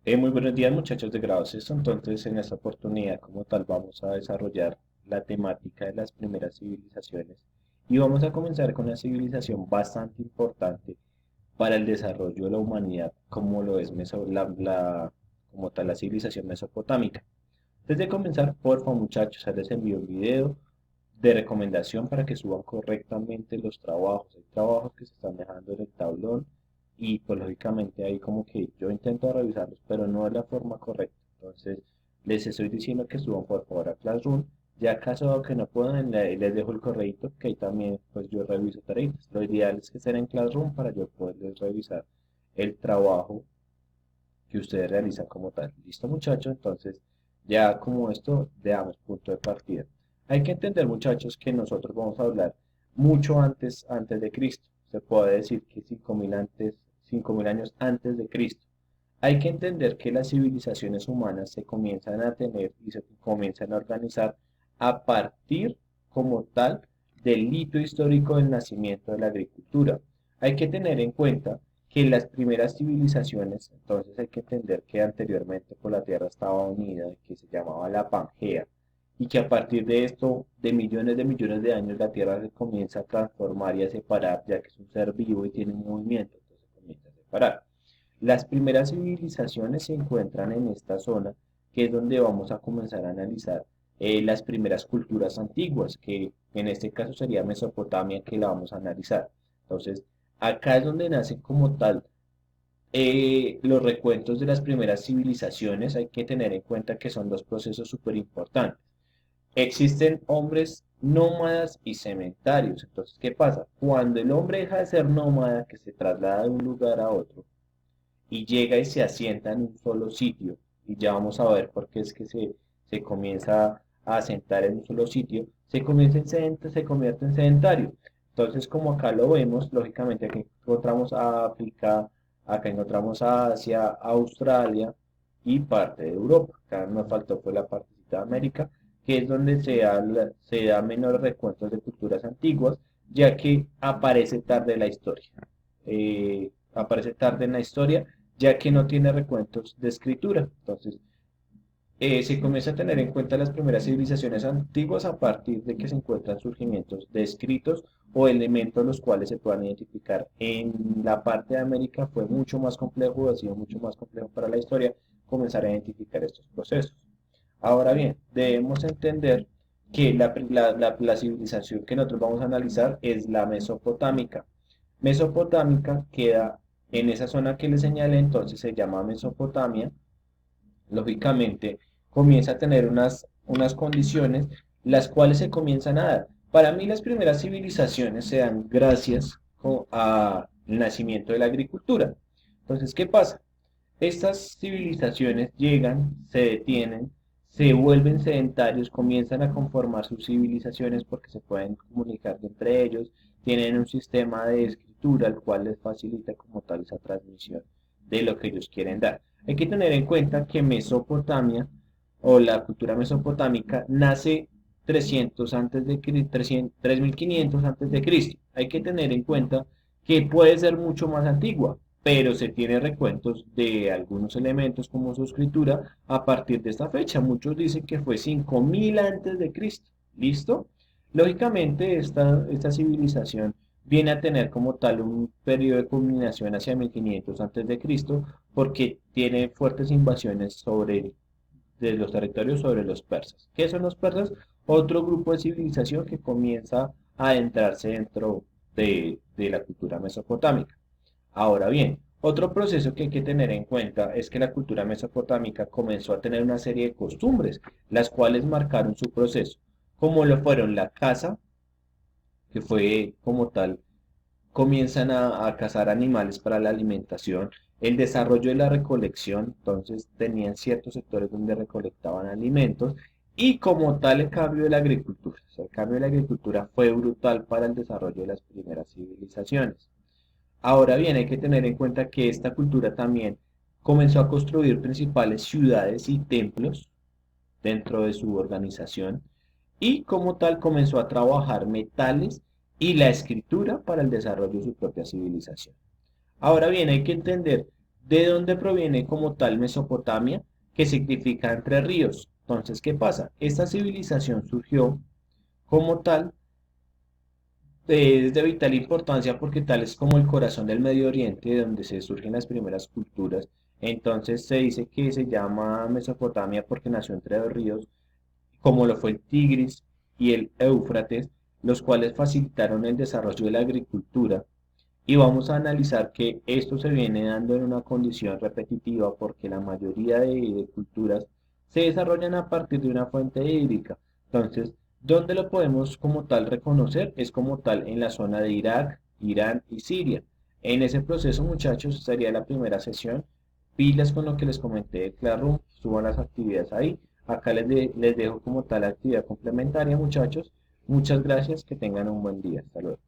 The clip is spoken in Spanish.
Muy buenos días muchachos de grado sexto. Entonces en esta oportunidad como tal vamos a desarrollar la temática de las primeras civilizaciones y vamos a comenzar con una civilización bastante importante para el desarrollo de la humanidad como lo es como tal la civilización mesopotámica. Antes de comenzar, por favor muchachos, les envío un video de recomendación para que suban correctamente los trabajos. Hay trabajos que se están dejando en el tablón y pues lógicamente ahí como que yo intento revisarlos, pero no de la forma correcta. Entonces les estoy diciendo que suban por favor a Classroom. Ya caso que no puedan, les dejo el correíto que ahí también pues yo reviso tareas. Lo ideal es que estén en Classroom para yo poderles revisar el trabajo que ustedes realizan como tal. ¿Listo, muchachos? Entonces, ya como esto, veamos punto de partida. Hay que entender, muchachos, que nosotros vamos a hablar mucho antes de Cristo. Se puede decir que 5.000 años antes de Cristo. Hay que entender que las civilizaciones humanas se comienzan a tener y se comienzan a organizar a partir como tal del hito histórico del nacimiento de la agricultura. Hay que tener en cuenta que las primeras civilizaciones, entonces hay que entender que anteriormente pues, la Tierra estaba unida, que se llamaba la Pangea, y que a partir de esto, de millones de años, la Tierra se comienza a transformar y a separar, ya que es un ser vivo y tiene un movimiento, entonces se comienza a separar. Las primeras civilizaciones se encuentran en esta zona, que es donde vamos a comenzar a analizar las primeras culturas antiguas, que en este caso sería Mesopotamia, que la vamos a analizar. Entonces, acá es donde nacen como tal los recuentos de las primeras civilizaciones. Hay que tener en cuenta que son dos procesos súper importantes. Existen hombres nómadas y cementarios. Entonces, ¿qué pasa? Cuando el hombre deja de ser nómada, que se traslada de un lugar a otro, y llega y se asienta en un solo sitio, y ya vamos a ver por qué es que se comienza a asentar en un solo sitio, se convierte en sedentario. Entonces, como acá lo vemos, lógicamente aquí encontramos a África, acá encontramos a Asia, Australia y parte de Europa. Acá nos faltó fue la partecita de América, que es donde se da menores recuentos de culturas antiguas, ya que aparece tarde la historia. Aparece tarde en la historia ya que no tiene recuentos de escritura. Entonces, se comienza a tener en cuenta las primeras civilizaciones antiguas a partir de que se encuentran surgimientos de escritos o elementos los cuales se puedan identificar. En la parte de América fue mucho más complejo, ha sido mucho más complejo para la historia comenzar a identificar estos procesos. Ahora bien, debemos entender que la civilización que nosotros vamos a analizar es la mesopotámica. Mesopotámica queda en esa zona que les señalé, entonces se llama Mesopotamia. Lógicamente, comienza a tener unas condiciones las cuales se comienzan a dar. Para mí las primeras civilizaciones se dan gracias al nacimiento de la agricultura. Entonces, ¿qué pasa? Estas civilizaciones llegan, se detienen, se vuelven sedentarios, comienzan a conformar sus civilizaciones porque se pueden comunicar entre ellos, tienen un sistema de escritura el cual les facilita como tal esa transmisión de lo que ellos quieren dar. Hay que tener en cuenta que Mesopotamia o la cultura mesopotámica nace 300 antes de 3500 antes de Cristo. Hay que tener en cuenta que puede ser mucho más antigua, pero se tiene recuentos de algunos elementos como su escritura a partir de esta fecha. Muchos dicen que fue 5000 antes de Cristo. ¿Listo? Lógicamente, esta civilización viene a tener como tal un periodo de culminación hacia 1500 antes de Cristo porque tiene fuertes invasiones de los territorios sobre los persas. ¿Qué son los persas? Otro grupo de civilización que comienza a adentrarse dentro de la cultura mesopotámica. Ahora bien, otro proceso que hay que tener en cuenta es que la cultura mesopotámica comenzó a tener una serie de costumbres, las cuales marcaron su proceso, como lo fueron la caza, que fue como tal, comienzan a cazar animales para la alimentación, el desarrollo de la recolección, entonces tenían ciertos sectores donde recolectaban alimentos, y como tal el cambio de la agricultura. O sea, el cambio de la agricultura fue brutal para el desarrollo de las primeras civilizaciones. Ahora bien, hay que tener en cuenta que esta cultura también comenzó a construir principales ciudades y templos dentro de su organización y como tal comenzó a trabajar metales y la escritura para el desarrollo de su propia civilización. Ahora bien, hay que entender ¿De dónde proviene como tal Mesopotamia? Que significa entre ríos. Entonces, ¿qué pasa? Esta civilización surgió como tal, es de vital importancia porque tal es como el corazón del Medio Oriente, de donde se surgen las primeras culturas. Entonces se dice que se llama Mesopotamia porque nació entre dos ríos, como lo fue el Tigris y el Éufrates, los cuales facilitaron el desarrollo de la agricultura. Y vamos a analizar que esto se viene dando en una condición repetitiva porque la mayoría de culturas se desarrollan a partir de una fuente hídrica. Entonces, ¿dónde lo podemos como tal reconocer? Es como tal en la zona de Irak, Irán y Siria. En ese proceso, muchachos, sería la primera sesión. Pilas con lo que les comenté de Classroom, suban las actividades ahí. Acá les dejo como tal actividad complementaria, muchachos. Muchas gracias, que tengan un buen día. Hasta luego.